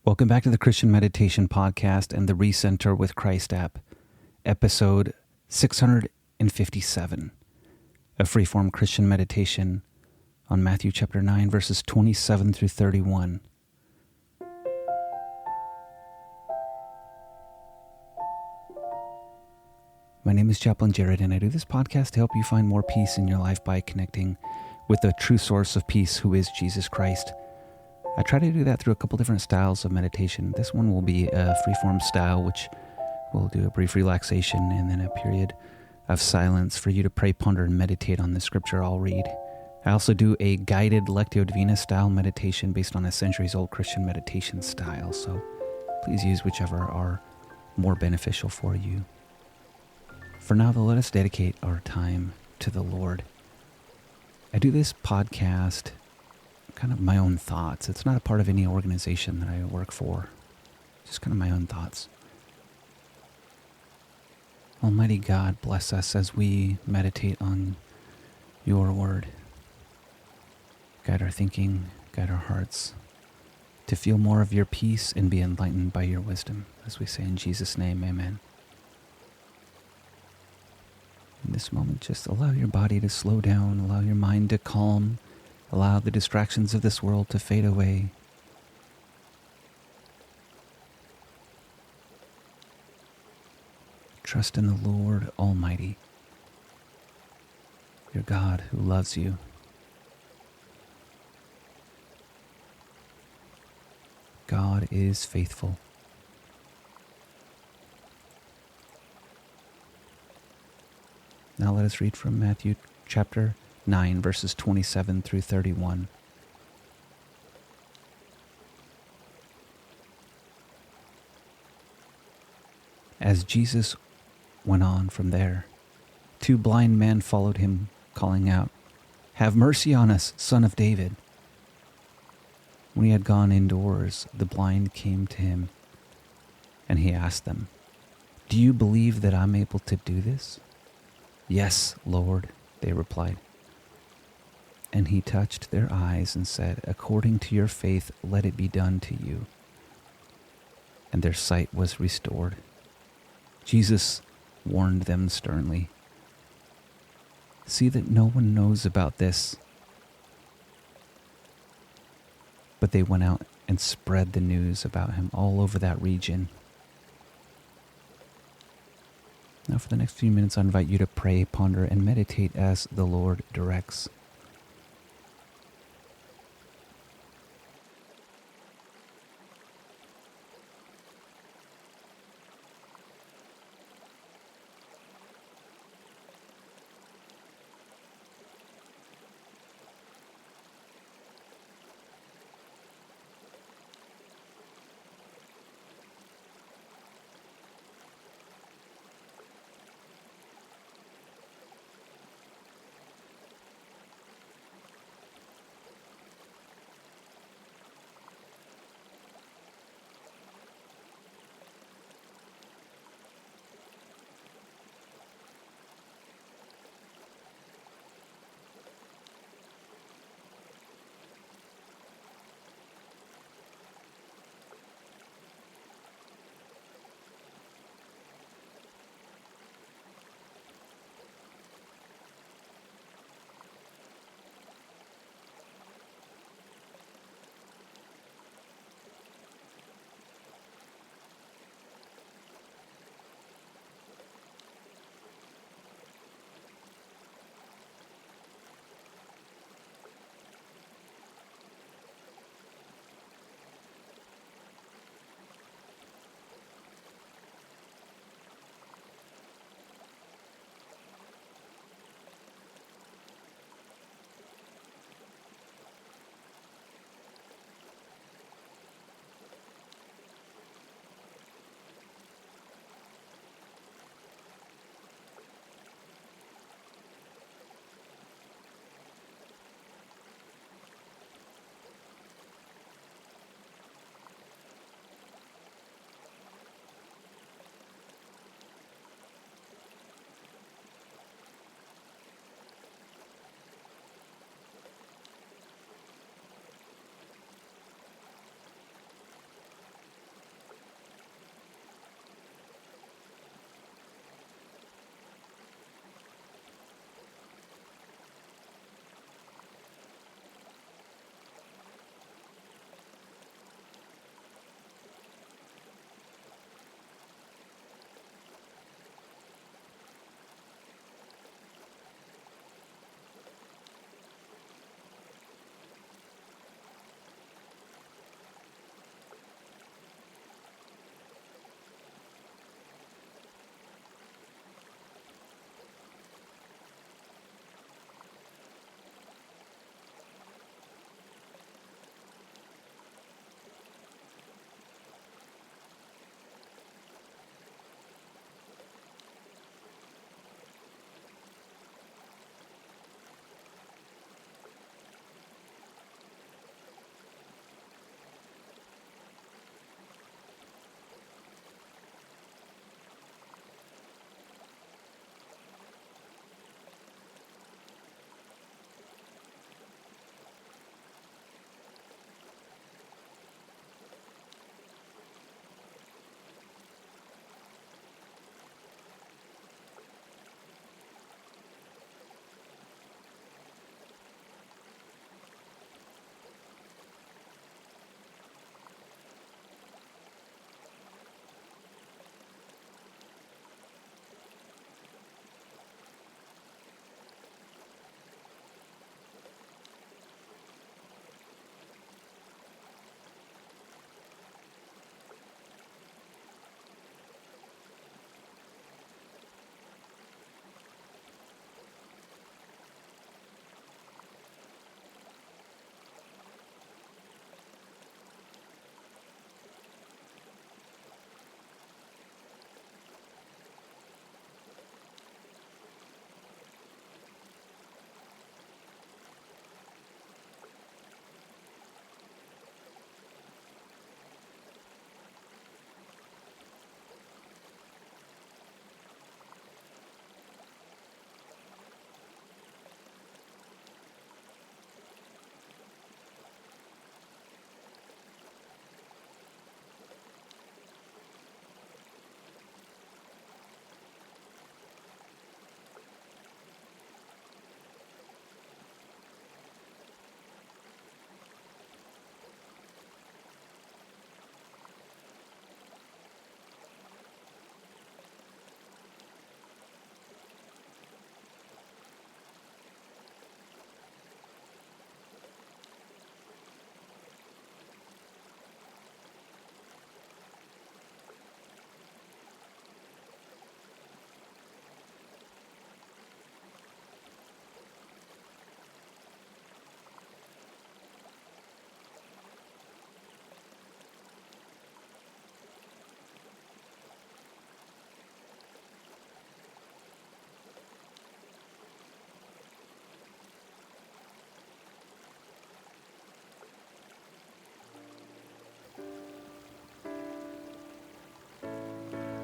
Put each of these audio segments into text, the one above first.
Welcome back to the Christian Meditation Podcast and the Recenter with Christ app, episode 657, a freeform Christian meditation on Matthew chapter 9, verses 27 through 31. My name is Chaplain Jared, and I do this podcast to help you find more peace in your life by connecting with the true source of peace, who is Jesus Christ. I try to do that through a couple different styles of meditation. This one will be a freeform style, which will do a brief relaxation and then a period of silence for you to pray, ponder, and meditate on the scripture I'll read. I also do a guided Lectio Divina style meditation based on a centuries-old Christian meditation style, so please use whichever are more beneficial for you. For now, though, let us dedicate our time to the Lord. I do this podcast kind of my own thoughts. It's not a part of any organization that I work for. Just kind of my own thoughts. Almighty God, bless us as we meditate on your word. Guide our thinking, guide our hearts to feel more of your peace and be enlightened by your wisdom. As we say in Jesus' name, amen. In this moment, just allow your body to slow down, allow your mind to calm, allow the distractions of this world to fade away. Trust in the Lord Almighty, your God who loves you. God is faithful. Now let us read from Matthew chapter 9, verses 27 through 31. As Jesus went on from there, 2 blind men followed him, calling out, "Have mercy on us, Son of David." When he had gone indoors, the blind came to him, and he asked them, "Do you believe that I'm able to do this?" "Yes, Lord," they replied. And he touched their eyes and said, "According to your faith, let it be done to you." And their sight was restored. Jesus warned them sternly, "See that no one knows about this." But they went out and spread the news about him all over that region. Now for the next few minutes, I invite you to pray, ponder, and meditate as the Lord directs.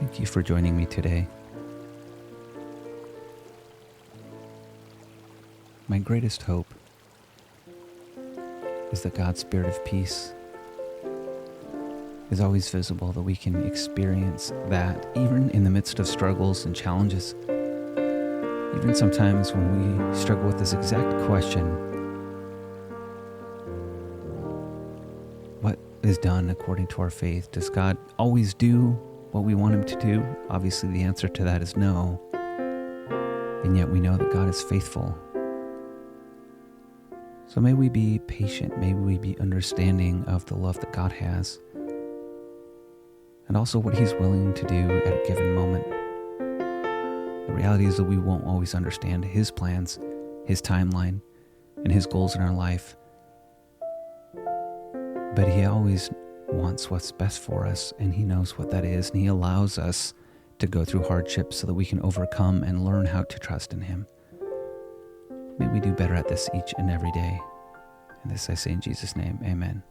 Thank you for joining me today. My greatest hope is that God's spirit of peace is always visible, that we can experience that even in the midst of struggles and challenges. Even sometimes when we struggle with this exact question, what is done according to our faith? Does God always do what we want him to do? Obviously the answer to that is no. And yet we know that God is faithful. So may we be patient, may we be understanding of the love that God has, and also what he's willing to do at a given moment. The reality is that we won't always understand his plans, his timeline, and his goals in our life, but he always wants what's best for us, and he knows what that is, and he allows us to go through hardships so that we can overcome and learn how to trust in him. May we do better at this each and every day. And this I say in Jesus' name, amen.